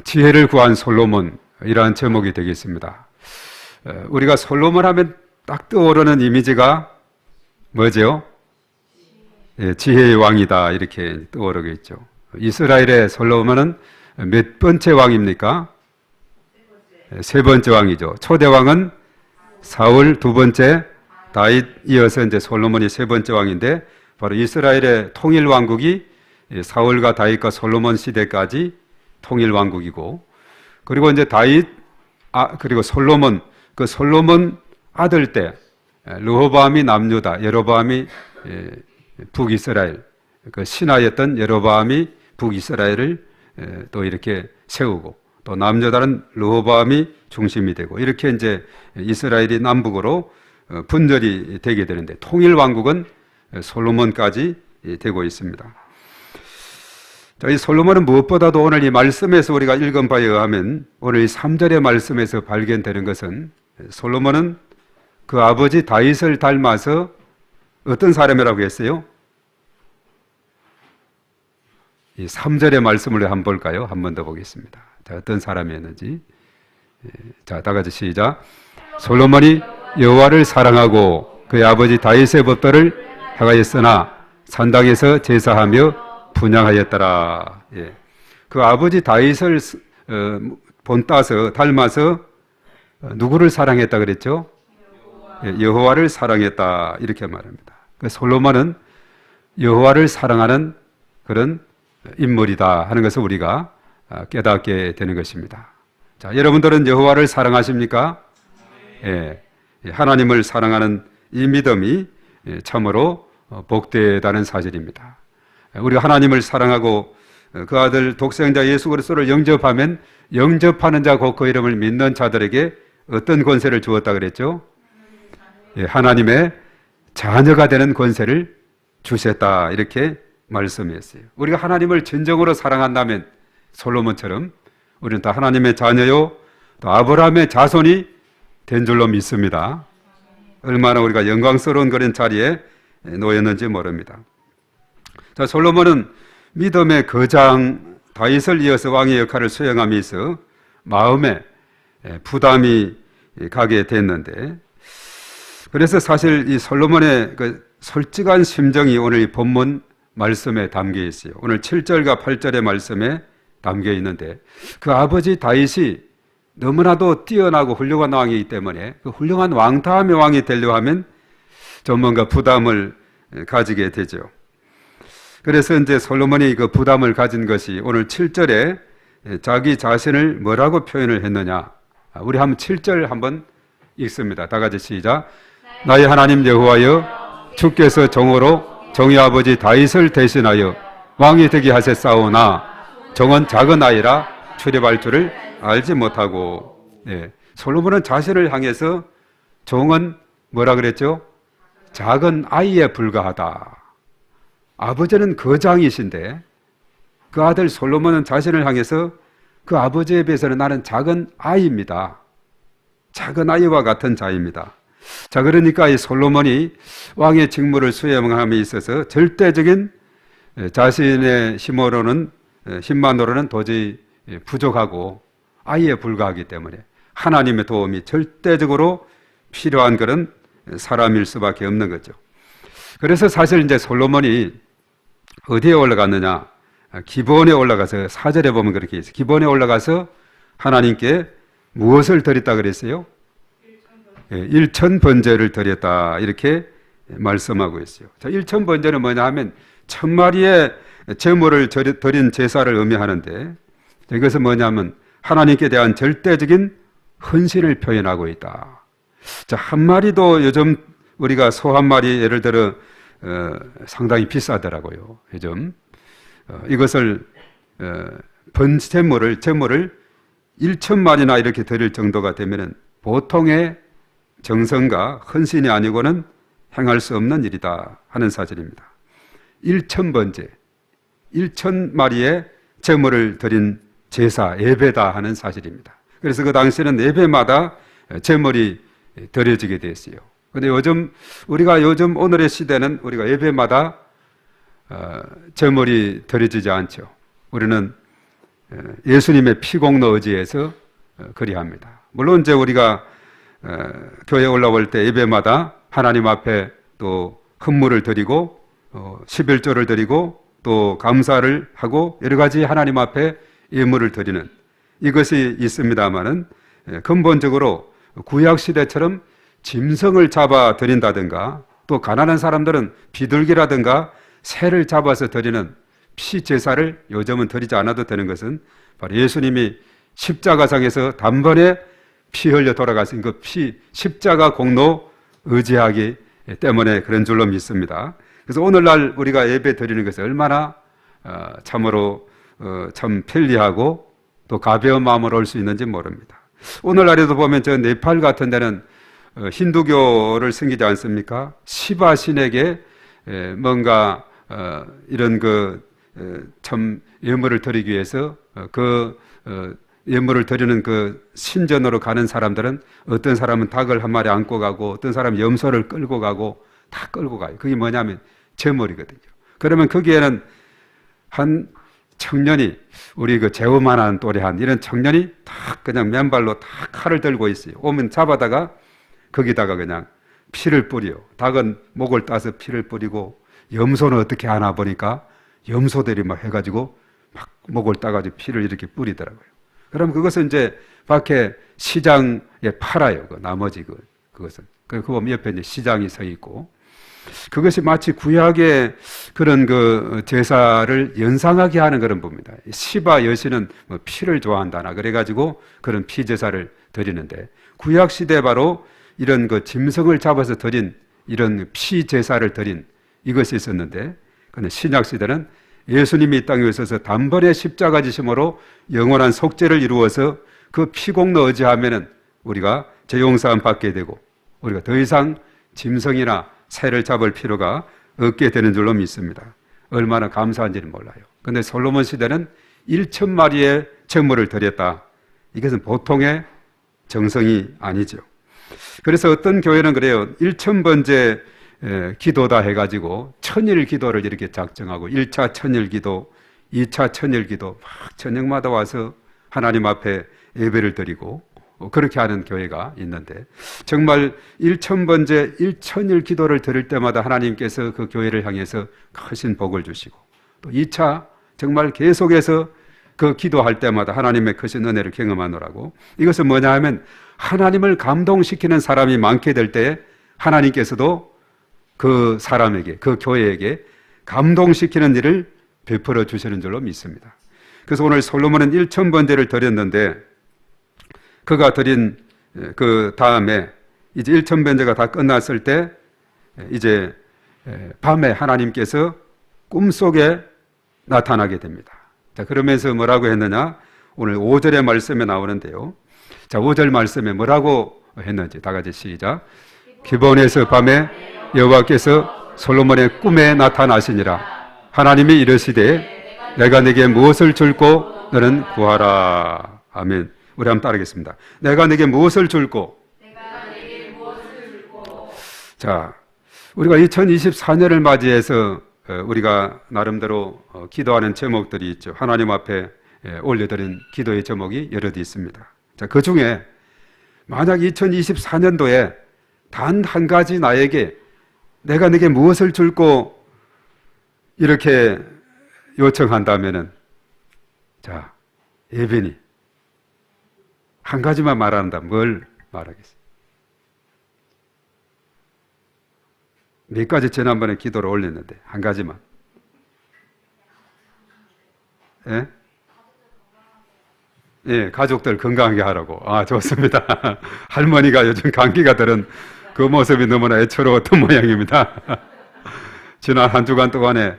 지혜를 구한 솔로몬, 이러한 제목이 되겠습니다. 우리가 솔로몬 하면 딱 떠오르는 이미지가 뭐죠? 지혜의 왕이다, 이렇게 떠오르겠죠. 이스라엘의 솔로몬은 몇 번째 왕입니까? 세 번째 왕이죠. 초대 왕은 사울, 두 번째 다윗, 이어서 이제 솔로몬이 세 번째 왕인데, 바로 이스라엘의 통일 왕국이 사울과 다윗과 솔로몬 시대까지 통일 왕국이고, 그리고 이제 다윗, 그리고 솔로몬, 그 솔로몬 아들 때 르호보암이 남유다, 여로보암이 북이스라엘, 그 신하였던 여로보암이 북이스라엘을 또 이렇게 세우고, 또 남유다는 르호보암이 중심이 되고, 이렇게 이제 이스라엘이 남북으로 분절이 되게 되는데, 통일 왕국은 솔로몬까지 되고 있습니다. 자, 이 솔로몬은 무엇보다도 오늘 이 말씀에서 우리가 읽은 바에 의하면, 오늘 이 3절의 말씀에서 발견되는 것은, 솔로몬은 그 아버지 다윗을 닮아서 어떤 사람이라고 했어요? 이 3절의 말씀을 한번 볼까요? 한 번 더 보겠습니다. 자, 어떤 사람이었는지. 자, 다 같이 시작. 솔로몬이 여호와를 사랑하고 그의 아버지 다윗의 법도를 행하였으나 산당에서 제사하며 분향하였더라. 예. 그 아버지 다윗을 본따서 닮아서 누구를 사랑했다 그랬죠? 여호와를 사랑했다, 이렇게 말합니다. 솔로몬은 여호와를 사랑하는 그런 인물이다 하는 것을 우리가 깨닫게 되는 것입니다. 자, 여러분들은 여호와를 사랑하십니까? 예. 하나님을 사랑하는 이 믿음이 참으로 복되다는 사실입니다. 우리가 하나님을 사랑하고 그 아들 독생자 예수 그리스도를 영접하면, 영접하는 자 곧 그 이름을 믿는 자들에게 어떤 권세를 주었다 그랬죠? 하나님의 자녀가 되는 권세를 주셨다, 이렇게 말씀했어요. 우리가 하나님을 진정으로 사랑한다면 솔로몬처럼 우리는 다 하나님의 자녀요, 또 아브라함의 자손이 된 줄로 믿습니다. 얼마나 우리가 영광스러운 그런 자리에 놓였는지 모릅니다. 자, 솔로몬은 믿음의 거장 다윗을 이어서 왕의 역할을 수행하면서 마음에 부담이 가게 됐는데, 그래서 사실 이 솔로몬의 그 솔직한 심정이 오늘 이 본문 말씀에 담겨 있어요. 오늘 7절과 8절의 말씀에 담겨 있는데, 그 아버지 다윗이 너무나도 뛰어나고 훌륭한 왕이기 때문에 그 훌륭한 왕 다음에 왕이 되려고 하면 좀 뭔가 부담을 가지게 되죠. 그래서 이제 솔로몬이 그 부담을 가진 것이 오늘 7절에 자기 자신을 뭐라고 표현을 했느냐. 우리 한번 7절 한번 읽습니다. 다 같이 시작. 나의 하나님 여호와여, 주께서 종으로 종의 아버지 다윗을 대신하여 왕이 되게 하셨사오나 종은 작은 아이라 출입할 줄을 알지 못하고. 네. 솔로몬은 자신을 향해서 종은 뭐라 그랬죠? 작은 아이에 불과하다. 아버지는 거장이신데 그 아들 솔로몬은 자신을 향해서 그 아버지에 비해서는 나는 작은 아이입니다. 작은 아이와 같은 자입니다. 자, 그러니까 이 솔로몬이 왕의 직무를 수행함에 있어서 절대적인 자신의 힘만으로는 도저히 부족하고 아이에 불과하기 때문에 하나님의 도움이 절대적으로 필요한 그런 사람일 수밖에 없는 거죠. 그래서 사실 이제 솔로몬이 어디에 올라갔느냐? 기본에 올라가서, 4절에 보면 그렇게 있어요. 기본에 올라가서 하나님께 무엇을 드렸다 그랬어요? 1000번제를 드렸다, 이렇게 말씀하고 있어요. 자, 1000번제는 뭐냐 하면 1000마리의 제물을 드린 제사를 의미하는데, 이것은 뭐냐면 하나님께 대한 절대적인 헌신을 표현하고 있다. 자, 한 마리도 요즘 우리가 소 한 마리 예를 들어 상당히 비싸더라고요. 요즘 이것을 제물을 1000마리나 이렇게 드릴 정도가 되면은 보통의 정성과 헌신이 아니고는 행할 수 없는 일이다 하는 사실입니다. 1000번제, 1000마리의 제물을 드린 제사, 예배다 하는 사실입니다. 그래서 그 당시에는 예배마다 제물이 드려지게 됐어요. 근데 우리가 요즘 오늘의 시대는 우리가 예배마다 제물이 드려지지 않죠. 우리는 예수님의 피공로 의지에서 그리합니다. 물론 이제 우리가 교회에 올라올 때 예배마다 하나님 앞에 또 헌물을 드리고 11조를 드리고 또 감사를 하고 여러 가지 하나님 앞에 예물을 드리는 이것이 있습니다마는 근본적으로 구약 시대처럼 짐승을 잡아 드린다든가 또 가난한 사람들은 비둘기라든가 새를 잡아서 드리는 피 제사를 요즘은 드리지 않아도 되는 것은 바로 예수님이 십자가상에서 단번에 피 흘려 돌아가신 그 십자가 공로 의지하기 때문에 그런 줄로 믿습니다. 그래서 오늘날 우리가 예배 드리는 것이 얼마나 참으로 참 편리하고 또 가벼운 마음으로 올 수 있는지 모릅니다. 오늘날에도 보면 저 네팔 같은 데는 힌두교를 섬기지 않습니까? 시바 신에게 뭔가 이런 참 예물을 드리기 위해서 예물을 드리는 그 신전으로 가는 사람들은 어떤 사람은 닭을 한 마리 안고 가고 어떤 사람은 염소를 끌고 가고 다 끌고 가요. 그게 뭐냐면 제물이거든요. 그러면 거기에는 한 청년이 우리 그 제후만한 또래한 이런 청년이 딱 그냥 맨발로 딱 칼을 들고 있어요. 오면 잡아다가 거기다가 그냥 피를 뿌려. 닭은 목을 따서 피를 뿌리고 염소는 어떻게 하나 보니까 염소들이 막 해가지고 막 목을 따가지고 피를 이렇게 뿌리더라고요. 그럼 그것은 이제 밖에 시장에 팔아요. 나머지 그것은. 그 보면 옆에 이제 시장이 서 있고 그것이 마치 구약의 그런 제사를 연상하게 하는 그런 겁니다. 시바 여신은 뭐 피를 좋아한다나 그래가지고 그런 피 제사를 드리는데 구약 시대 바로 이런 짐승을 잡아서 드린 이런 피 제사를 드린 이것이 있었는데 그런데 신약 시대는 예수님이 이 땅에 오셔서 단번에 십자가 지심으로 영원한 속죄를 이루어서 그 피공로 의지하면은 우리가 죄용사함 받게 되고 우리가 더 이상 짐승이나 새를 잡을 필요가 없게 되는 줄로 믿습니다. 얼마나 감사한지는 몰라요. 그런데 솔로몬 시대는 1,000마리의 제물을 드렸다. 이것은 보통의 정성이 아니죠. 그래서 어떤 교회는 그래요. 1,000번째 기도다 해가지고 천일 기도를 이렇게 작정하고 1차 천일 기도, 2차 천일 기도 막 저녁마다 와서 하나님 앞에 예배를 드리고 그렇게 하는 교회가 있는데 정말 1,000번째 1천일 기도를 드릴 때마다 하나님께서 그 교회를 향해서 크신 복을 주시고 또 2차 정말 계속해서 그 기도할 때마다 하나님의 크신 은혜를 경험하노라고. 이것은 뭐냐 하면 하나님을 감동시키는 사람이 많게 될 때에 하나님께서도 그 사람에게, 그 교회에게 감동시키는 일을 베풀어 주시는 줄로 믿습니다. 그래서 오늘 솔로몬은 1,000번제를 드렸는데 그가 드린 그 다음에 이제 1,000번제가 다 끝났을 때 이제 밤에 하나님께서 꿈속에 나타나게 됩니다. 자, 그러면서 뭐라고 했느냐? 오늘 5절의 말씀에 나오는데요. 자, 5절 말씀에 뭐라고 했는지 다 같이 시작. 기브온에서 밤에 여호와께서 솔로몬의 꿈에 나타나시니라. 하나님이 이르시되 내가 네게 무엇을 줄고 너는 구하라. 아멘. 우리 한번 따르겠습니다. 내가 네게 무엇을 줄고. 자, 우리가 2024년을 맞이해서 우리가 나름대로 기도하는 제목들이 있죠. 하나님 앞에 올려드린 기도의 제목이 여럿 있습니다. 자, 그 중에 만약 2024년도에 단 한 가지 나에게 내가 네게 무엇을 줄고 이렇게 요청한다면은 자, 예빈이 한 가지만 말한다. 뭘 말하겠어요? 몇 가지 지난번에 기도를 올렸는데 한 가지만. 예? 예, 가족들 건강하게 하라고. 아, 좋습니다. 할머니가 요즘 감기가 들은 그 모습이 너무나 애처로웠던 모양입니다. 지난 한 주간 동안에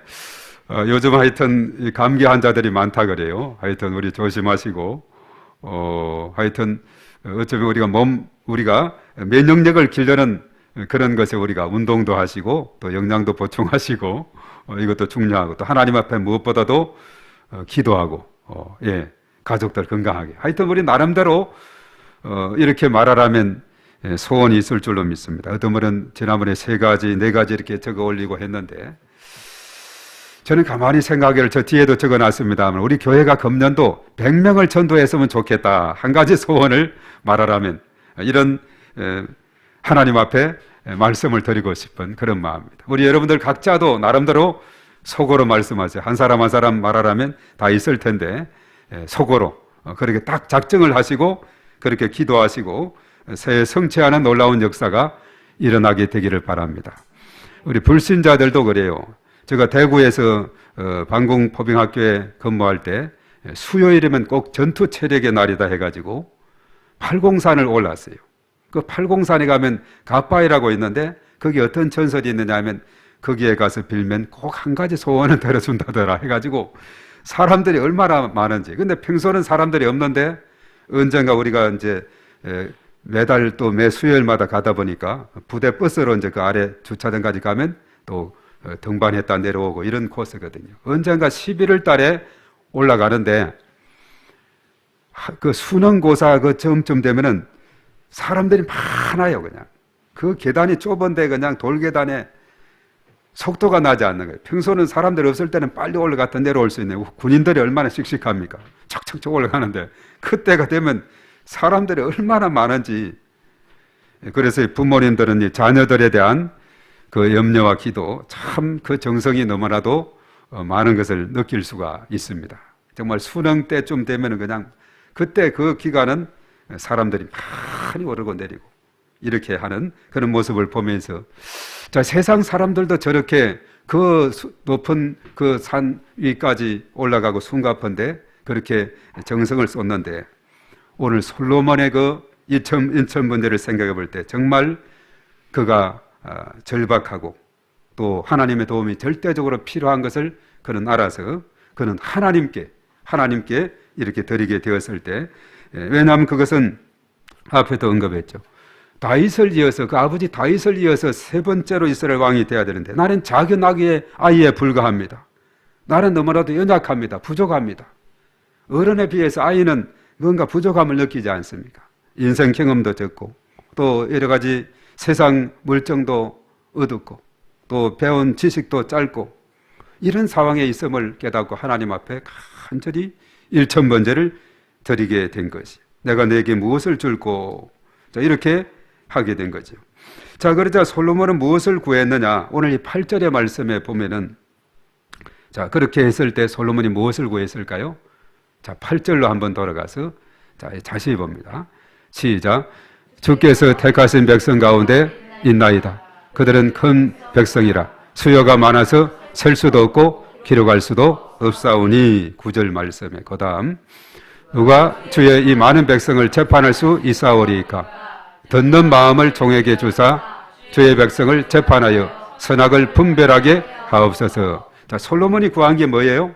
요즘 하여튼 감기 환자들이 많다 그래요. 하여튼 우리 조심하시고 하여튼 어쩌면 우리가 면역력을 기르는 그런 것에 우리가 운동도 하시고 또 영양도 보충하시고 이것도 중요하고 또 하나님 앞에 무엇보다도 기도하고 예, 가족들 건강하게. 하여튼 우리 나름대로 이렇게 말하라면 소원이 있을 줄로 믿습니다. 어떤 분은 지난번에 3가지, 4가지 이렇게 적어 올리고 했는데 저는 가만히 생각을 저 뒤에도 적어놨습니다만 우리 교회가 금년도 100명을 전도했으면 좋겠다. 한 가지 소원을 말하라면 이런 하나님 앞에 말씀을 드리고 싶은 그런 마음입니다. 우리 여러분들 각자도 나름대로 속으로 말씀하세요. 한 사람 한 사람 말하라면 다 있을 텐데 속으로 그렇게 딱 작정을 하시고 그렇게 기도하시고 새해 성취하는 놀라운 역사가 일어나게 되기를 바랍니다. 우리 불신자들도 그래요. 제가 대구에서 방공포병학교에 근무할 때 수요일이면 꼭 전투 체력의 날이다 해가지고 팔공산을 올랐어요. 그 팔공산에 가면 갓바위라고 있는데 거기 어떤 전설이 있느냐 하면 거기에 가서 빌면 꼭 한 가지 소원을 들어준다더라 해가지고 사람들이 얼마나 많은지. 근데 평소는 사람들이 없는데 언젠가 우리가 이제 매달 또 매 수요일마다 가다 보니까 부대 버스로 이제 그 아래 주차장까지 가면 또 등반했다 내려오고 이런 코스거든요. 언젠가 11월 달에 올라가는데 그 수능고사 그 점쯤 되면은 사람들이 많아요, 그냥. 그 계단이 좁은데 그냥 돌계단에 속도가 나지 않는 거예요. 평소는 사람들 없을 때는 빨리 올라갔다 내려올 수 있네요. 군인들이 얼마나 씩씩합니까? 척척척 올라가는데 그때가 되면 사람들이 얼마나 많은지. 그래서 부모님들은 이 자녀들에 대한 그 염려와 기도 참 그 정성이 너무나도 많은 것을 느낄 수가 있습니다. 정말 수능 때쯤 되면 그냥 그때 그 기간은 사람들이 많이 오르고 내리고 이렇게 하는 그런 모습을 보면서 자, 세상 사람들도 저렇게 그 높은 그 산 위까지 올라가고 숨가쁜데 그렇게 정성을 쏟는데 오늘 솔로몬의 그 인천 문제를 생각해 볼 때 정말 그가 절박하고 또 하나님의 도움이 절대적으로 필요한 것을 그는 알아서 그는 하나님께 이렇게 드리게 되었을 때 왜냐하면 그것은 앞에도 언급했죠. 다윗을 이어서 그 아버지 다윗을 이어서 세 번째로 이스라엘 왕이 되어야 되는데 나는 작은 아이에 불과합니다. 나는 너무나도 연약합니다. 부족합니다. 어른에 비해서 아이는 뭔가 부족함을 느끼지 않습니까? 인생 경험도 적고 또 여러 가지 세상 물정도 어둡고 또 배운 지식도 짧고 이런 상황에 있음을 깨닫고 하나님 앞에 간절히 일천번제를 드리게 된 것이 내가 내게 무엇을 줄고 이렇게 하게 된 거죠. 자, 그러자 솔로몬은 무엇을 구했느냐? 오늘 이 8절의 말씀에 보면은 자, 그렇게 했을 때 솔로몬이 무엇을 구했을까요? 자, 8절로 한번 돌아가서 자, 자세히 봅니다. 시작. 주께서 택하신 백성 가운데 있나이다. 그들은 큰 백성이라 수요가 많아서 셀 수도 없고 기록할 수도 없사오니 9절 말씀에 그 다음 누가 주의 이 많은 백성을 재판할 수 있사오리이까 듣는 마음을 종에게 주사 주의 백성을 재판하여 선악을 분별하게 하옵소서. 자, 솔로몬이 구한 게 뭐예요?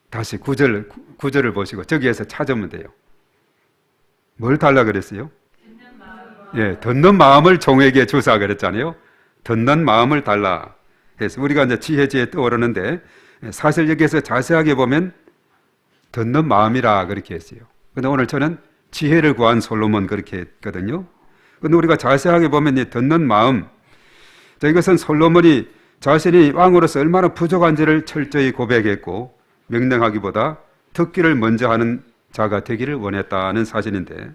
다시 9절을 보시고 저기에서 찾으면 돼요. 뭘 달라 그랬어요? 예, 듣는 마음을 종에게 주사 그랬잖아요. 듣는 마음을 달라 해서 우리가 이제 지혜지혜 떠오르는데 사실 여기에서 자세하게 보면 듣는 마음이라 그렇게 했어요. 근데 오늘 저는 지혜를 구한 솔로몬 그렇게 했거든요. 근데 우리가 자세하게 보면 이 듣는 마음, 자, 이것은 솔로몬이 자신이 왕으로서 얼마나 부족한지를 철저히 고백했고 명령하기보다 듣기를 먼저 하는 자가 되기를 원했다는 사실인데,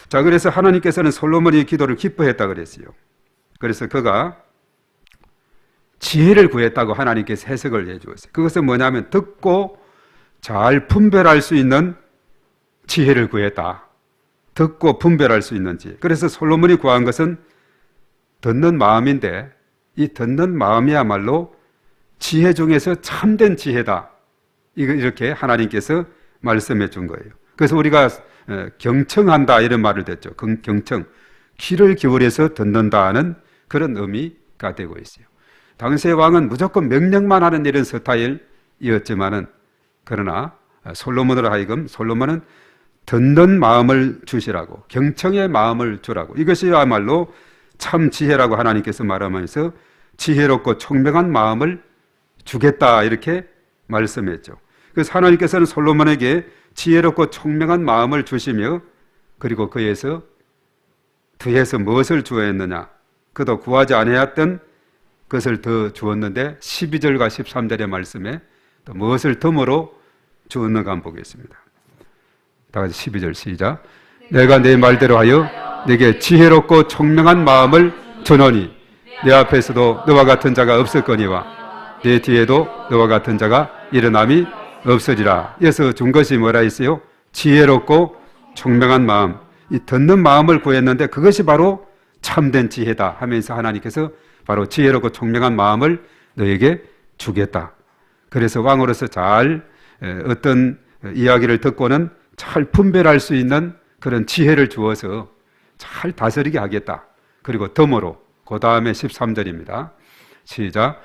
자, 그래서 하나님께서는 솔로몬의 기도를 기뻐했다 그랬어요. 그래서 그가 지혜를 구했다고 하나님께서 해석을 해주었어요. 그것은 뭐냐면 듣고 잘 분별할 수 있는 지혜를 구했다. 듣고 분별할 수 있는 지혜. 그래서 솔로몬이 구한 것은 듣는 마음인데 이 듣는 마음이야말로 지혜 중에서 참된 지혜다. 이렇게 하나님께서 말씀해 준 거예요. 그래서 우리가 경청한다 이런 말을 듣죠. 경청. 귀를 기울여서 듣는다는 그런 의미가 되고 있어요. 당시의 왕은 무조건 명령만 하는 이런 스타일이었지만은 그러나 솔로몬으로 하여금 솔로몬은 듣는 마음을 주시라고 경청의 마음을 주라고 이것이야말로 참 지혜라고 하나님께서 말하면서 지혜롭고 총명한 마음을 주겠다 이렇게 말씀했죠. 그래서 하나님께서는 솔로몬에게 지혜롭고 총명한 마음을 주시며 그리고 그에서 무엇을 주어했느냐 그도 구하지 아니하였던 것을 더 주었는데 12절과 13절의 말씀에 또 무엇을 덤으로 주었는가 한번 보겠습니다. 다 같이 12절 시작. 내가 내 말대로 하여 내게 지혜롭고 총명한 마음을 주노니 내 앞에서도 너와 같은 자가 없었거니와 내 뒤에도 너와 같은 자가 일어남이 없으리라. 이어서 준 것이 뭐라 했어요? 지혜롭고 총명한 마음. 이 듣는 마음을 구했는데 그것이 바로 참된 지혜다 하면서 하나님께서 바로 지혜롭고 총명한 마음을 너에게 주겠다. 그래서 왕으로서 잘 어떤 이야기를 듣고는 잘 분별할 수 있는 그런 지혜를 주어서 잘 다스리게 하겠다. 그리고 덤으로 그 다음에 13절입니다. 시작.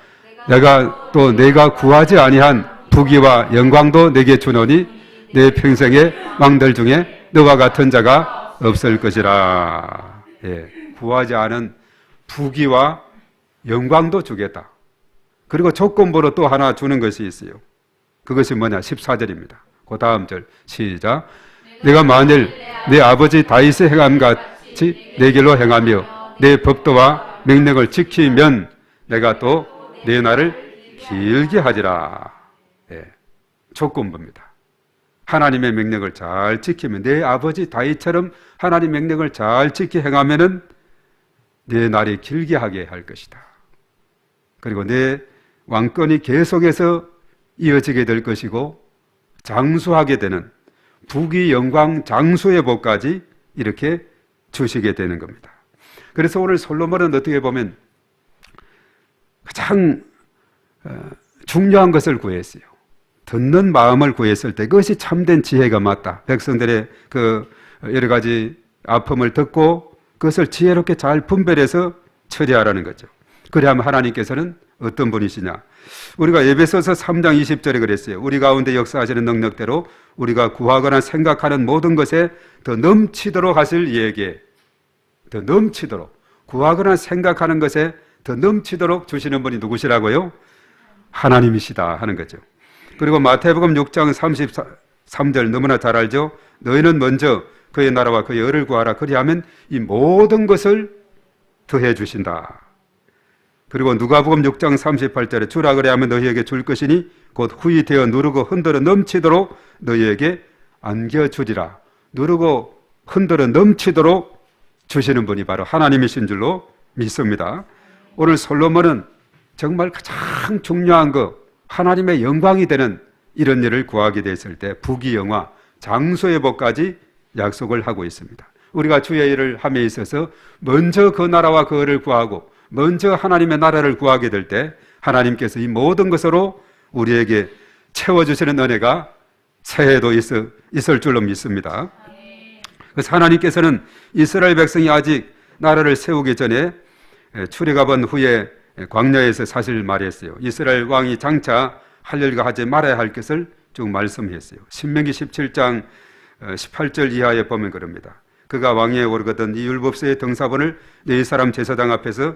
내가 구하지 아니한 부귀와 영광도 내게 주노니 내 평생의 왕들 중에 너와 같은 자가 없을 것이라. 예, 구하지 않은 부귀와 영광도 주겠다. 그리고 조건부로 또 하나 주는 것이 있어요. 그것이 뭐냐? 14절입니다. 그 다음 절 시작. 내가 만일 내 아버지 다윗의 행함 같이 내 길로 행하며 내 법도와 명령을 지키면 내가 또 내 날을 길게 하리라. 예, 조건부입니다. 하나님의 명령을 잘 지키면 내 아버지 다윗처럼 하나님 명령을 잘 지키 행하면은 내 날이 길게 하게 할 것이다. 그리고 내 왕권이 계속해서 이어지게 될 것이고 장수하게 되는 부귀 영광 장수의 복까지 이렇게 주시게 되는 겁니다. 그래서 오늘 솔로몬은 어떻게 보면 가장 중요한 것을 구했어요. 듣는 마음을 구했을 때 그것이 참된 지혜가 맞다. 백성들의 그 여러 가지 아픔을 듣고 그것을 지혜롭게 잘 분별해서 처리하라는 거죠. 그래야만 하나님께서는 어떤 분이시냐. 우리가 에베소서 3장 20절에 그랬어요. 우리 가운데 역사하시는 능력대로 우리가 구하거나 생각하는 모든 것에 더 넘치도록 하실 이에게, 더 넘치도록, 구하거나 생각하는 것에 더 넘치도록 주시는 분이 누구시라고요? 하나님이시다 하는 거죠. 그리고 마태복음 6장 33절 너무나 잘 알죠? 너희는 먼저 그의 나라와 그의 의를 구하라. 그리하면 이 모든 것을 더해 주신다. 그리고 누가복음 6장 38절에 주라 그래하면 너희에게 줄 것이니 곧 후이 되어 누르고 흔들어 넘치도록 너희에게 안겨주리라. 누르고 흔들어 넘치도록 주시는 분이 바로 하나님이신 줄로 믿습니다. 오늘 솔로몬은 정말 가장 중요한 거, 하나님의 영광이 되는 이런 일을 구하게 됐을 때 부귀 영화, 장수의 복까지 약속을 하고 있습니다. 우리가 주의 일을 함에 있어서 먼저 그 나라와 그 의를 구하고 먼저 하나님의 나라를 구하게 될 때 하나님께서 이 모든 것으로 우리에게 채워주시는 은혜가 새해에도 있을 줄로 믿습니다. 그래서 하나님께서는 이스라엘 백성이 아직 나라를 세우기 전에 출애굽한 후에 광야에서 사실 말했어요. 이스라엘 왕이 장차 할 일과 하지 말아야 할 것을 쭉 말씀했어요. 신명기 17장 18절 이하에 보면 그럽니다. 그가 왕위에 오르거든 이 율법서의 등사본을 네 사람 제사장 앞에서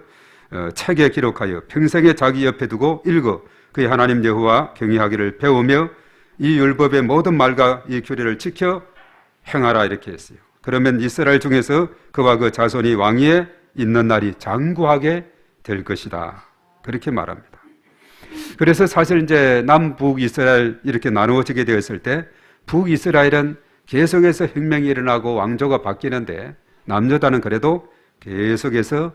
책에 기록하여 평생에 자기 옆에 두고 읽어 그의 하나님 여호와 경외하기를 배우며 이 율법의 모든 말과 이 규례를 지켜 행하라 이렇게 했어요. 그러면 이스라엘 중에서 그와 그 자손이 왕위에 있는 날이 장구하게 될 것이다. 그렇게 말합니다. 그래서 사실 이제 남북 이스라엘 이렇게 나누어지게 되었을 때 북이스라엘은 계속해서 혁명이 일어나고 왕조가 바뀌는데 남유다는 그래도 계속해서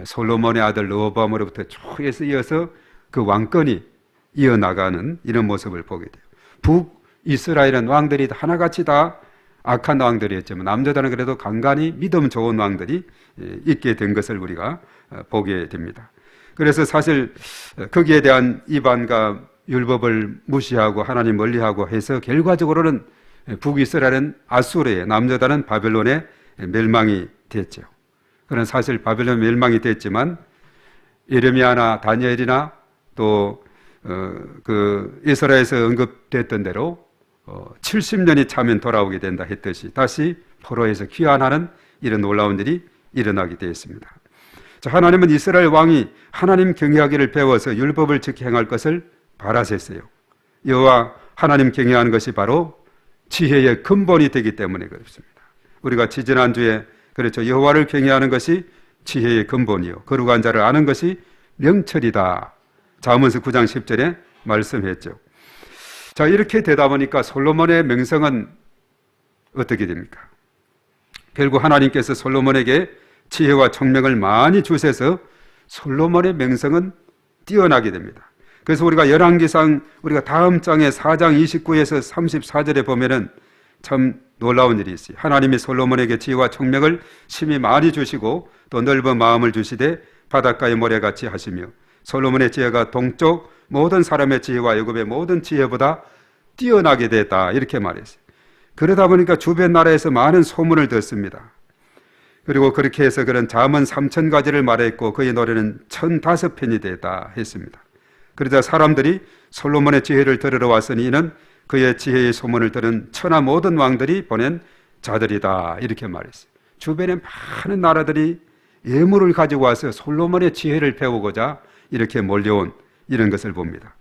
솔로몬의 아들 르호보암으로부터 쭉 이어서 그 왕권이 이어나가는 이런 모습을 보게 돼요. 북이스라엘은 왕들이 하나같이 다 악한 왕들이었지만 남유다는 그래도 간간히 믿음 좋은 왕들이 있게 된 것을 우리가 보게 됩니다. 그래서 사실 거기에 대한 이반과 율법을 무시하고 하나님 멀리하고 해서 결과적으로는 북이스라엘은 아수르에, 남유다는 바벨론에 멸망이 됐죠. 그런 사실 바벨론 멸망이 됐지만 예레미야나 다니엘이나 또 그 이스라엘에서 언급됐던 대로 70년이 차면 돌아오게 된다 했듯이 다시 포로에서 귀환하는 이런 놀라운 일이 일어나게 되었습니다. 자, 하나님은 이스라엘 왕이 하나님 경외하기를 배워서 율법을 지켜 행할 것을 바라셨어요. 여호와 하나님 경외하는 것이 바로 지혜의 근본이 되기 때문에 그렇습니다. 우리가 지지난주에 그렇죠. 여호와를 경외하는 것이 지혜의 근본이요 거룩한 자를 아는 것이 명철이다. 잠언서 9장 10절에 말씀했죠. 자, 이렇게 되다 보니까 솔로몬의 명성은 어떻게 됩니까? 결국 하나님께서 솔로몬에게 지혜와 총명을 많이 주셔서 솔로몬의 명성은 뛰어나게 됩니다. 그래서 우리가 열왕기상 우리가 다음 장에 4장 29에서 34절에 보면은 참 놀라운 일이 있어요. 하나님이 솔로몬에게 지혜와 총명을 심히 많이 주시고 또 넓은 마음을 주시되 바닷가의 모래같이 하시며 솔로몬의 지혜가 동쪽 모든 사람의 지혜와 애굽의 모든 지혜보다 뛰어나게 됐다 이렇게 말했어요. 그러다 보니까 주변 나라에서 많은 소문을 듣습니다. 그리고 그렇게 해서 그런 잠언 3000가지를 말했고 그의 노래는 1005편이 됐다 했습니다. 그러자 사람들이 솔로몬의 지혜를 들으러 왔으니 이는 그의 지혜의 소문을 들은 천하 모든 왕들이 보낸 자들이다 이렇게 말했어요. 주변에 많은 나라들이 예물을 가지고 와서 솔로몬의 지혜를 배우고자 이렇게 몰려온 이런 것을 봅니다.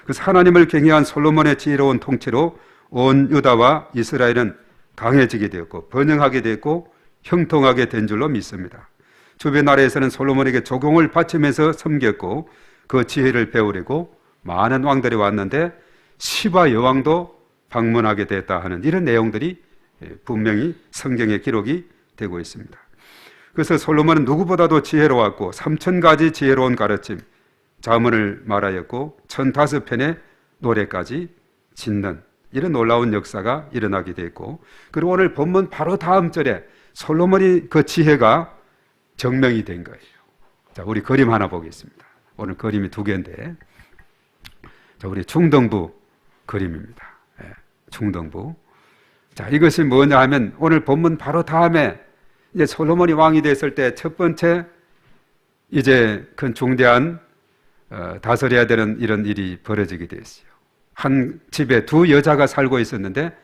그래서 하나님을 경외한 솔로몬의 지혜로운 통치로 온 유다와 이스라엘은 강해지게 되었고 번영하게 되었고 형통하게 된 줄로 믿습니다. 주변 나라에서는 솔로몬에게 조공을 바치면서 섬겼고 그 지혜를 배우려고 많은 왕들이 왔는데 시바 여왕도 방문하게 됐다 하는 이런 내용들이 분명히 성경에 기록이 되고 있습니다. 그래서 솔로몬은 누구보다도 지혜로웠고 3000가지 지혜로운 가르침, 잠언을 말하였고 1005편의 노래까지 짓는 이런 놀라운 역사가 일어나게 됐고 그리고 오늘 본문 바로 다음 절에 솔로몬이 그 지혜가 증명이 된 거예요. 자, 우리 그림 하나 보겠습니다. 오늘 그림이 두 개인데 자, 우리 중등부 그림입니다. 중등부. 자, 이것이 뭐냐 하면 오늘 본문 바로 다음에 이제 솔로몬이 왕이 됐을 때 첫 번째 이제 큰 중대한 다스려야 되는 이런 일이 벌어지게 됐어요. 한 집에 두 여자가 살고 있었는데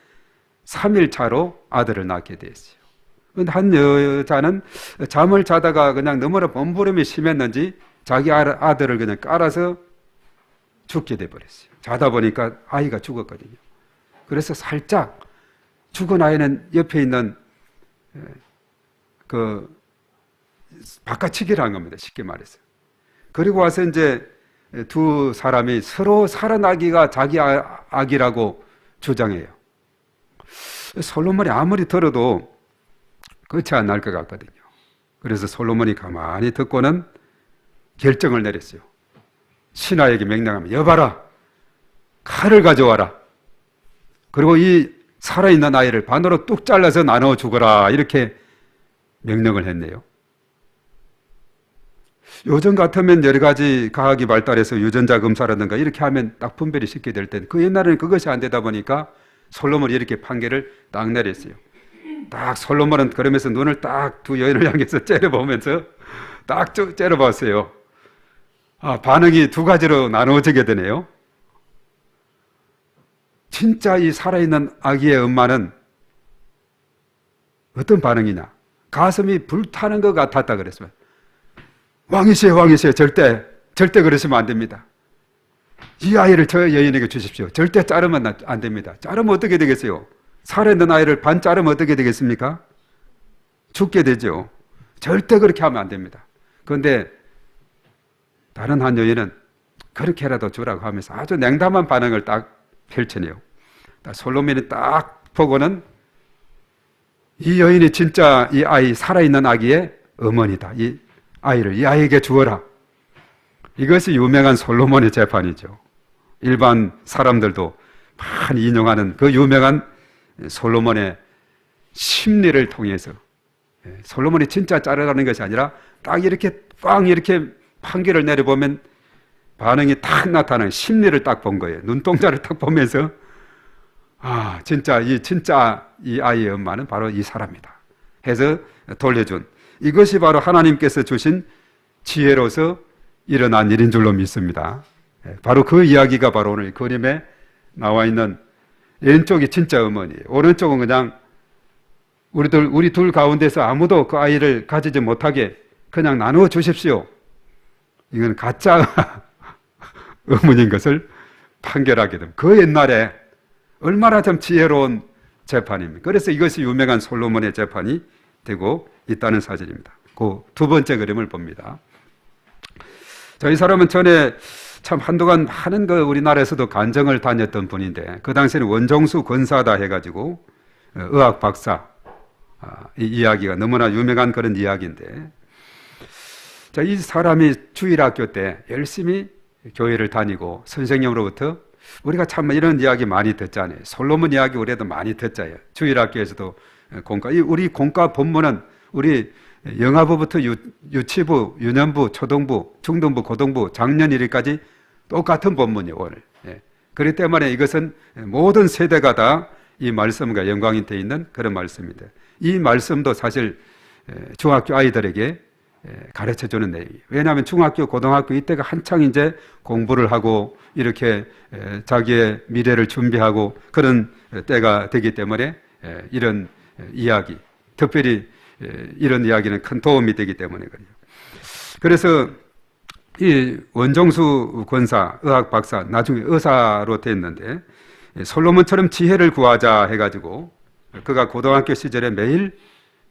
3일 차로 아들을 낳게 됐어요. 한 여자는 잠을 자다가 그냥 너무나 몸부림이 심했는지 자기 아들을 그냥 깔아서 죽게 돼버렸어요. 자다 보니까 아이가 죽었거든요. 그래서 살짝 죽은 아이는 옆에 있는 그 바꿔치기를 한 겁니다. 쉽게 말해서. 그리고 와서 이제 두 사람이 서로 살아나기가 자기 아기라고 주장해요. 솔로몬이 아무리 들어도 그렇지 않을 것 같거든요. 그래서 솔로몬이 가만히 듣고는 결정을 내렸어요. 신하에게 명령하면 여봐라, 칼을 가져와라. 그리고 이 살아있는 아이를 반으로 뚝 잘라서 나눠 죽어라 이렇게 명령을 했네요. 요즘 같으면 여러 가지 과학이 발달해서 유전자 검사라든가 이렇게 하면 딱 분별이 쉽게 될 텐데 그 옛날에는 그것이 안 되다 보니까 솔로몬이 이렇게 판결을 딱 내렸어요. 딱 솔로몬은 그러면서 눈을 딱 두 여인을 향해서 째려보면서 딱 째려봤어요. 반응이 두 가지로 나누어지게 되네요. 진짜 이 살아있는 아기의 엄마는 어떤 반응이냐? 가슴이 불타는 것 같았다 그랬어요. 왕이시여, 왕이시여, 절대 그러시면 안 됩니다. 이 아이를 저 여인에게 주십시오. 절대 자르면 안 됩니다. 자르면 어떻게 되겠어요? 살아있는 아이를 반 자르면 어떻게 되겠습니까? 죽게 되죠. 절대 그렇게 하면 안 됩니다. 그런데 다른 한 여인은 그렇게라도 주라고 하면서 아주 냉담한 반응을 딱 펼쳐내요. 솔로몬이 딱 보고는 이 여인이 진짜 이 아이, 살아있는 아기의 어머니다. 이 아이에게 주어라. 이것이 유명한 솔로몬의 재판이죠. 일반 사람들도 많이 인용하는 그 유명한 솔로몬의 심리를 통해서 솔로몬이 진짜 자르라는 것이 아니라 딱 이렇게 꽝 이렇게 판결을 내려보면 반응이 딱 나타나는 심리를 딱 본 거예요. 눈동자를 딱 보면서 진짜 이 아이의 엄마는 바로 이 사람이다 해서 돌려준 이것이 바로 하나님께서 주신 지혜로서 일어난 일인 줄로 믿습니다. 바로 그 이야기가 바로 오늘 그림에 나와 있는 왼쪽이 진짜 어머니예요. 오른쪽은 그냥 우리 둘 가운데서 아무도 그 아이를 가지지 못하게 그냥 나누어 주십시오. 이건 가짜 어머니인 것을 판결하게 됩니다. 그 옛날에 얼마나 좀 지혜로운 재판입니다. 그래서 이것이 유명한 솔로몬의 재판이 되고 있다는 사실입니다. 그 두 번째 그림을 봅니다. 자, 이 사람은 전에 참 한동안 많은 우리나라에서도 간정을 다녔던 분인데, 그 당시에는 원종수 권사다 해가지고 의학 박사, 이 이야기가 너무나 유명한 그런 이야기인데, 자, 이 사람이 주일학교 때 열심히 교회를 다니고 선생님으로부터 우리가 참 이런 이야기 많이 듣잖아요. 솔로몬 이야기 우리도 많이 듣잖아요. 주일학교에서도 공과, 우리 공과 본문은 우리 영아부부터 유치부, 유년부, 초등부, 중등부, 고등부, 작년 1위까지 똑같은 본문이에요, 오늘. 예. 그렇기 때문에 이것은 모든 세대가 다 이 말씀과 연관이 되어 있는 그런 말씀입니다. 이 말씀도 사실 중학교 아이들에게 가르쳐 주는 내용이에요. 왜냐하면 중학교, 고등학교 이때가 한창 이제 공부를 하고 이렇게 자기의 미래를 준비하고 그런 때가 되기 때문에 이런 이야기, 특별히 이런 이야기는 큰 도움이 되기 때문에 그래요. 그래서 이 원종수 권사, 의학 박사, 나중에 의사로 됐는데, 솔로몬처럼 지혜를 구하자 해가지고 그가 고등학교 시절에 매일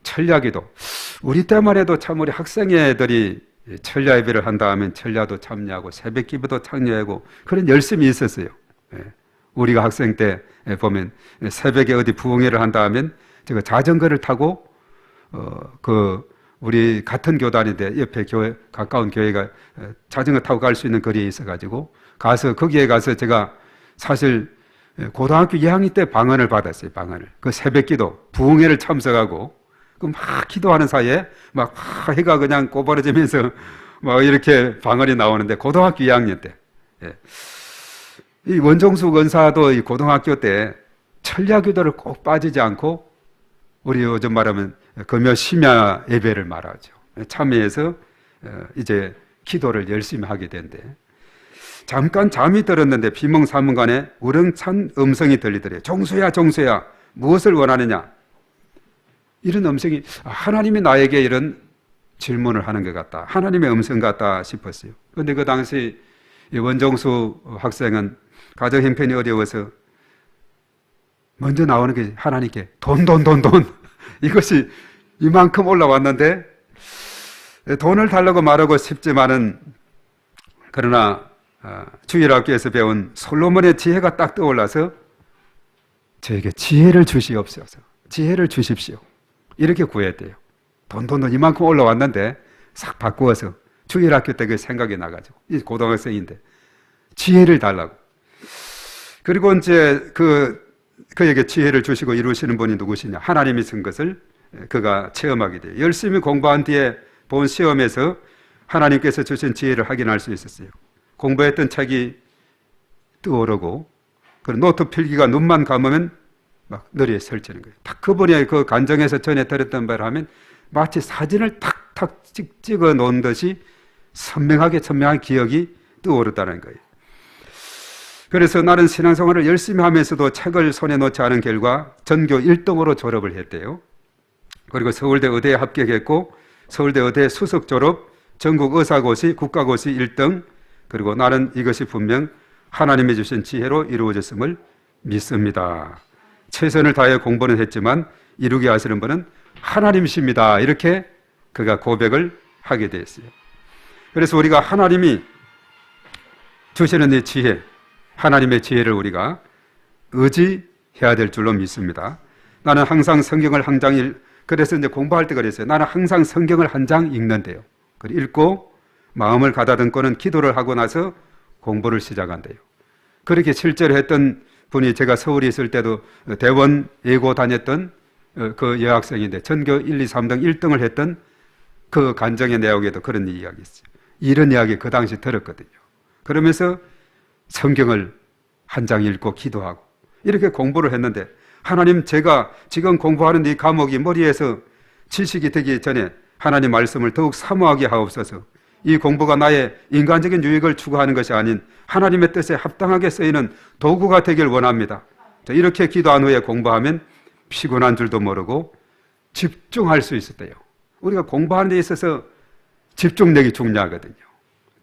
철야기도, 우리 때만 해도 참 우리 학생애들이 철야 예배를 한다 하면 철야도 참여하고 새벽 기도도 참여하고 그런 열심이 있었어요. 우리가 학생 때 보면 새벽에 어디 부흥회를 한다 하면 제가 자전거를 타고 우리 같은 교단인데 옆에 교회, 가까운 교회가 자전거 타고 갈 수 있는 거리에 있어가지고 거기에 가서 제가 사실 고등학교 2학년 때 방언을 받았어요. 방언을. 그 새벽 기도, 부흥회를 참석하고 그 막 기도하는 사이에 막 해가 그냥 꼬부러지면서 막 이렇게 방언이 나오는데 고등학교 2학년 때. 이 원종수 권사도 이 고등학교 때 철야 기도를 꼭 빠지지 않고 우리 요즘 말하면 금요 심야 예배를 말하죠. 참여해서 이제 기도를 열심히 하게 된대. 잠깐 잠이 들었는데 비몽사몽간에 우렁찬 음성이 들리더래요. 종수야, 종수야, 무엇을 원하느냐? 이런 음성이 하나님이 나에게 이런 질문을 하는 것 같다. 하나님의 음성 같다 싶었어요. 그런데 그 당시 원종수 학생은 가정 형편이 어려워서 먼저 나오는 게 하나님께 돈. 이것이 이만큼 올라왔는데 돈을 달라고 말하고 싶지만은 그러나 주일학교에서 배운 솔로몬의 지혜가 딱 떠올라서 저에게 지혜를 주시옵소서. 지혜를 주십시오. 이렇게 구했대요. 돈 이만큼 올라왔는데 싹 바꾸어서 주일학교 때 그 생각이 나가지고 이 고등학생인데 지혜를 달라고. 그리고 이제 그에게 지혜를 주시고 이루시는 분이 누구시냐? 하나님이 쓴 것을 그가 체험하게 돼요. 열심히 공부한 뒤에 본 시험에서 하나님께서 주신 지혜를 확인할 수 있었어요. 공부했던 책이 떠오르고 그 노트 필기가 눈만 감으면 막 뇌리에 설치는 거예요. 딱 그분이 그 간정에서 전에 들었던 바를 하면 마치 사진을 탁탁 찍어 놓은 듯이 선명하게 기억이 떠오르다는 거예요. 그래서 나는 신앙생활을 열심히 하면서도 책을 손에 놓지 않은 결과 전교 1등으로 졸업을 했대요. 그리고 서울대 의대에 합격했고 서울대 의대 수석 졸업, 전국 의사고시, 국가고시 1등. 그리고 나는 이것이 분명 하나님이 주신 지혜로 이루어졌음을 믿습니다. 최선을 다해 공부는 했지만 이루게 하시는 분은 하나님이십니다. 이렇게 그가 고백을 하게 되었어요. 그래서 우리가 하나님이 주시는 이 지혜, 하나님의 지혜를 우리가 의지해야 될 줄로 믿습니다. 나는 항상 성경을 한 장 그래서 이제 공부할 때 그랬어요. 나는 항상 성경을 한 장 읽는데요. 읽고 마음을 가다듬고는 기도를 하고 나서 공부를 시작한대요. 그렇게 실제로 했던 분이 제가 서울에 있을 때도 대원 예고 다녔던 그 여학생인데 전교 1, 2, 3등 1등을 했던 그 간정의 내용에도 그런 이야기 있어요. 이런 이야기 그 당시 들었거든요. 그러면서 성경을 한 장 읽고 기도하고 이렇게 공부를 했는데 하나님, 제가 지금 공부하는 이 과목이 머리에서 지식이 되기 전에 하나님 말씀을 더욱 사모하게 하옵소서. 이 공부가 나의 인간적인 유익을 추구하는 것이 아닌 하나님의 뜻에 합당하게 쓰이는 도구가 되길 원합니다. 이렇게 기도한 후에 공부하면 피곤한 줄도 모르고 집중할 수 있었대요. 우리가 공부하는 데 있어서 집중력이 중요하거든요.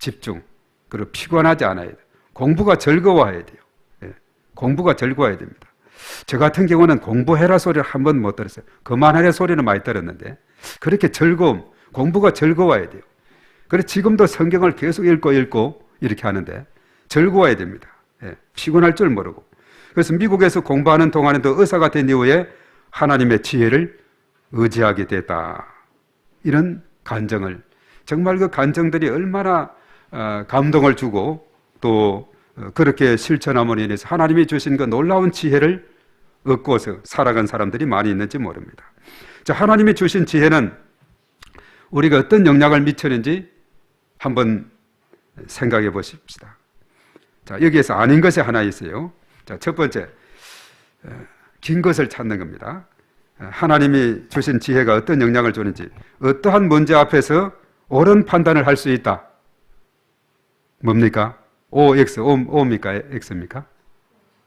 집중. 그리고 피곤하지 않아야 돼요. 공부가 즐거워야 돼요. 공부가 즐거워야 됩니다. 저 같은 경우는 공부해라 소리를 한 번 못 들었어요. 그만하라 소리는 많이 들었는데 그렇게 즐거움, 공부가 즐거워야 돼요. 그래서 지금도 성경을 계속 읽고 이렇게 하는데 즐거워야 됩니다. 예, 피곤할 줄 모르고. 그래서 미국에서 공부하는 동안에도 의사가 된 이후에 하나님의 지혜를 의지하게 됐다. 이런 간증을, 정말 그 간증들이 얼마나 감동을 주고 또 그렇게 실천함으로 인해서 하나님이 주신 그 놀라운 지혜를 얻고서 살아간 사람들이 많이 있는지 모릅니다. 자, 하나님이 주신 지혜는 우리가 어떤 영향을 미치는지 한번 생각해 보십시다. 자, 여기에서 아닌 것이 하나 있어요. 자, 첫 번째, 긴 것을 찾는 겁니다. 하나님이 주신 지혜가 어떤 영향을 주는지, 어떠한 문제 앞에서 옳은 판단을 할 수 있다. 뭡니까? O입니까? X입니까?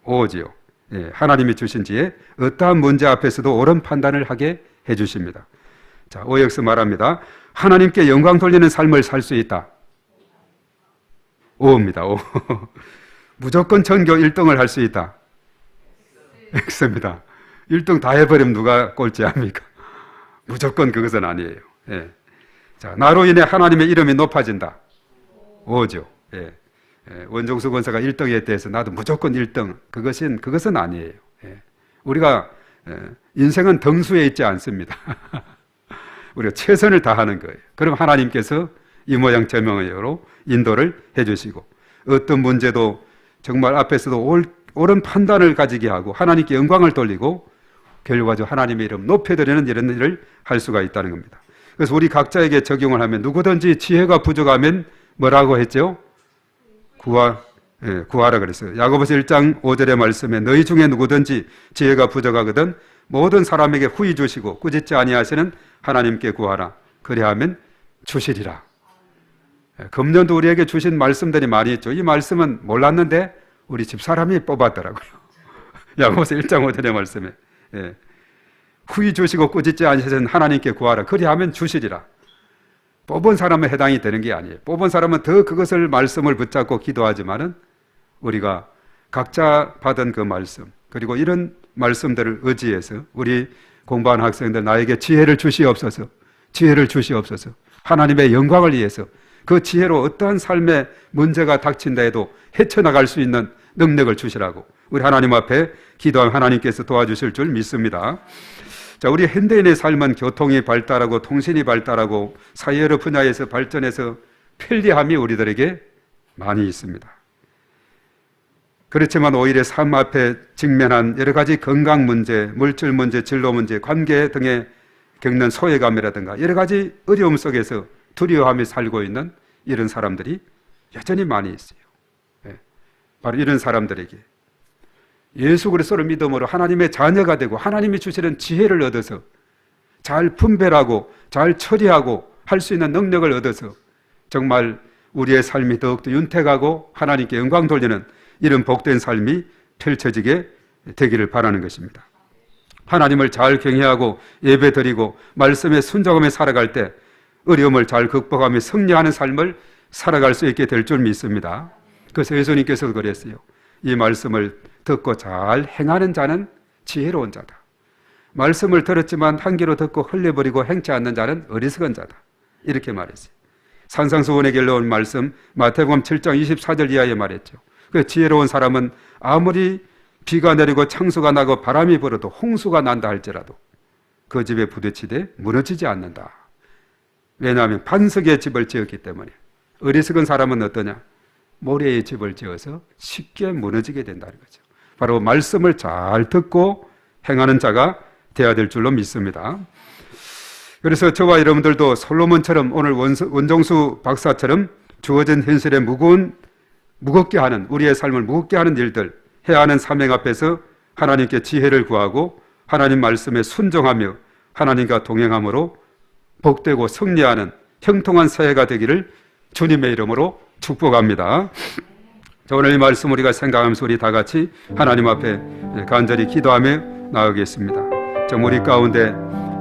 O지요. 예, 하나님이 주신 지혜, 어떠한 문제 앞에서도 옳은 판단을 하게 해주십니다. 자, OX 말합니다. 하나님께 영광 돌리는 삶을 살 수 있다. O입니다. O. 무조건 전교 1등을 할 수 있다. X입니다. 1등 다 해버리면 누가 꼴찌합니까? 무조건 그것은 아니에요. 예. 자, 나로 인해 하나님의 이름이 높아진다. O죠. 예. 원종수 권사가 1등에 대해서 나도 무조건 1등. 그것은 아니에요. 예. 우리가 인생은 등수에 있지 않습니다. 우리가 최선을 다하는 거예요. 그럼 하나님께서 이 모양 저 모양으로 인도를 해주시고, 어떤 문제도 정말 앞에서도 옳은 판단을 가지게 하고 하나님께 영광을 돌리고 결과적으로 하나님의 이름 높여드리는 이런 일을 할 수가 있다는 겁니다. 그래서 우리 각자에게 적용을 하면, 누구든지 지혜가 부족하면 뭐라고 했죠? 구하라 그랬어요. 야고보서 1장 5절의 말씀에 너희 중에 누구든지 지혜가 부족하거든 모든 사람에게 후히 주시고 꾸짖지 아니하시는 하나님께 구하라. 그리하면 주시리라. 금년도 우리에게 주신 말씀들이 많이 있죠. 이 말씀은 몰랐는데 우리 집사람이 뽑았더라고요. 야고보서 1장 5절의 말씀에 후히 주시고 꾸짖지 아니하시는 하나님께 구하라. 그리하면 주시리라. 뽑은 사람에 해당이 되는 게 아니에요. 뽑은 사람은 더 그것을 말씀을 붙잡고 기도하지만은 우리가 각자 받은 그 말씀, 그리고 이런 말씀들을 의지해서 우리 공부하는 학생들, 나에게 지혜를 주시옵소서, 지혜를 주시옵소서, 하나님의 영광을 위해서 그 지혜로 어떠한 삶의 문제가 닥친다 해도 헤쳐나갈 수 있는 능력을 주시라고 우리 하나님 앞에 기도하면 하나님께서 도와주실 줄 믿습니다. 자, 우리 현대인의 삶은 교통이 발달하고 통신이 발달하고 사회 여러 분야에서 발전해서 편리함이 우리들에게 많이 있습니다. 그렇지만 오히려 삶 앞에 직면한 여러 가지 건강 문제, 물질 문제, 진로 문제, 관계 등에 겪는 소외감이라든가 여러 가지 어려움 속에서 두려워하며 살고 있는 이런 사람들이 여전히 많이 있어요. 바로 이런 사람들에게 예수 그리스도를 믿음으로 하나님의 자녀가 되고 하나님이 주시는 지혜를 얻어서 잘 분별하고 잘 처리하고 할 수 있는 능력을 얻어서 정말 우리의 삶이 더욱더 윤택하고 하나님께 영광 돌리는 이런 복된 삶이 펼쳐지게 되기를 바라는 것입니다. 하나님을 잘 경외하고 예배드리고 말씀에 순종하며 살아갈 때 어려움을 잘 극복하며 승리하는 삶을 살아갈 수 있게 될 줄 믿습니다. 그래서 예수님께서도 그랬어요. 이 말씀을 듣고 잘 행하는 자는 지혜로운 자다. 말씀을 들었지만 한 귀로 듣고 흘려버리고 행치 않는 자는 어리석은 자다. 이렇게 말했어요. 산상수훈에 길러온 말씀 마태복음 7장 24절 이하에 말했죠. 그 지혜로운 사람은 아무리 비가 내리고 창수가 나고 바람이 불어도 홍수가 난다 할지라도 그 집에 부딪히되 무너지지 않는다. 왜냐하면 반석의 집을 지었기 때문에. 어리석은 사람은 어떠냐? 모래의 집을 지어서 쉽게 무너지게 된다는 거죠. 바로 말씀을 잘 듣고 행하는 자가 되어야 될 줄로 믿습니다. 그래서 저와 여러분들도 솔로몬처럼 오늘 원종수 박사처럼 주어진 현실에 무겁게 하는, 우리의 삶을 무겁게 하는 일들, 해야 하는 사명 앞에서 하나님께 지혜를 구하고 하나님 말씀에 순종하며 하나님과 동행함으로 복되고 승리하는 형통한 새해가 되기를 주님의 이름으로 축복합니다. 자, 오늘 이 말씀 우리가 생각하면서 우리 다 같이 하나님 앞에 간절히 기도하며 나아가겠습니다. 정말 우리 가운데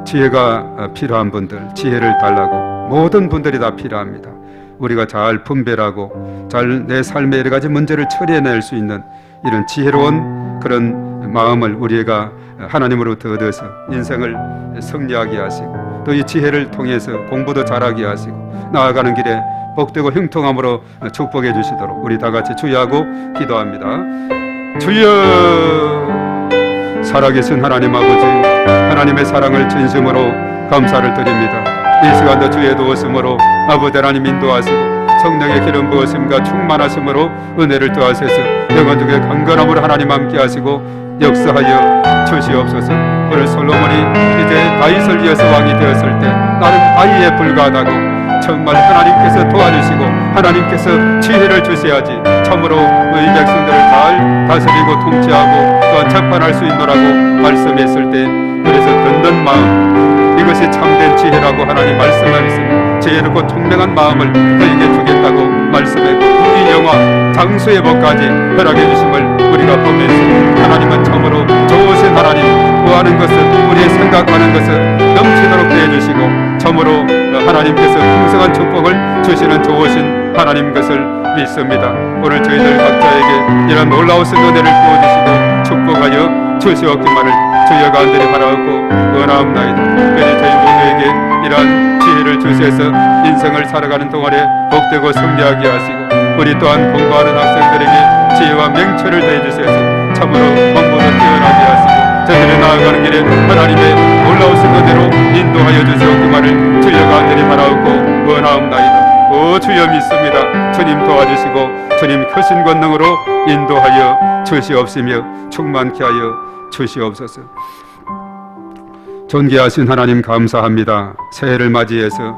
지혜가 필요한 분들, 지혜를 달라고 모든 분들이 다 필요합니다. 우리가 잘 분별하고 잘 내 삶의 여러 가지 문제를 처리해낼 수 있는 이런 지혜로운 그런 마음을 우리가 하나님으로부터 얻어서 인생을 승리하게 하시고 또 이 지혜를 통해서 공부도 잘하게 하시고 나아가는 길에 복되고 형통함으로 축복해 주시도록 우리 다 같이 주의하고 기도합니다. 주여, 살아계신 하나님 아버지, 하나님의 사랑을 진심으로 감사를 드립니다. 이 시간도 주의 도우심으로 아버지 하나님 인도하시고 성령의 기름 부으심과 충만하심으로 은혜를 더하셔서 영원중에 강건함으로 하나님 함께 하시고 역사하여 주시옵소서. 오늘 솔로몬이 이제 다윗을 이어서 왕이 되었을 때 나는 아이에 불과하다고 정말 하나님께서 도와주시고 하나님께서 지혜를 주셔야지 참으로 이 백성들을 잘 다스리고 통치하고 또한 재판할 수 있노라고 말씀했을 때 그래서 듣는 마음, 이것이 참된 지혜라고 하나님 말씀하셨습니다. 지혜롭고 총명한 마음을 너에게 주겠다고 말씀했고 이 영화 장수의 법까지 허락해 주심을 우리가 보면서 하나님은 참으로 좋으신 하나님, 구하는 것은 우리의 생각하는 것은 넘치도록 해주시고 참으로 하나님께서 풍성한 축복을 주시는 좋으신 하나님 것을 믿습니다. 오늘 저희들 각자에게 이런 놀라우신 은혜를 부어주시고 축복하여 주시옵기만을 주여 간절히 바라옵고 원하옵나이다. 그래서 저희 모두에게 이러한 지혜를 주셔서 인생을 살아가는 동안에 복되고 승리하게 하시고 우리 또한 공부하는 학생들에게 지혜와 명철을 더해주셔서 참으로 공부도 뛰어나게 하시고 저들이 나아가는 길에 하나님의 놀라우신 은혜로 인도하여 주시옵기만을 주여 간절히 바라옵고 원하옵나이다. 오 주여 믿습니다. 주님 도와주시고 주님 크신 권능으로 인도하여 주시옵시며 충만케 하여 주시옵소서. 존귀하신 하나님 감사합니다. 새해를 맞이해서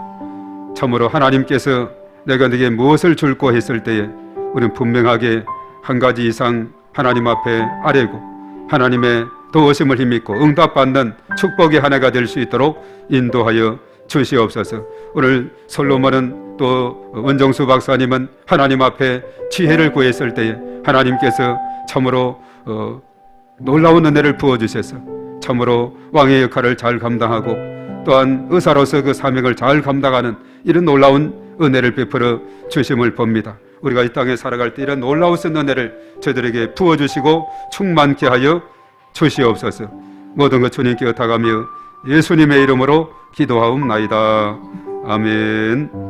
참으로 하나님께서 내가 네게 무엇을 줄고 했을 때에 우리는 분명하게 한 가지 이상 하나님 앞에 아뢰고 하나님의 도우심을 힘입고 응답받는 축복의 한 해가 될 수 있도록 인도하여 주시옵소서. 오늘 솔로몬은 또 원정수 박사님은 하나님 앞에 지혜를 구했을 때에 하나님께서 참으로 놀라운 은혜를 부어주셔서 참으로 왕의 역할을 잘 감당하고 또한 의사로서 그 사명을 잘 감당하는 이런 놀라운 은혜를 베풀어 주심을 봅니다. 우리가 이 땅에 살아갈 때 이런 놀라우신 은혜를 저들에게 부어주시고 충만케 하여 주시옵소서. 모든 것 주님께 의탁하며 예수님의 이름으로 기도하옵나이다. 아멘.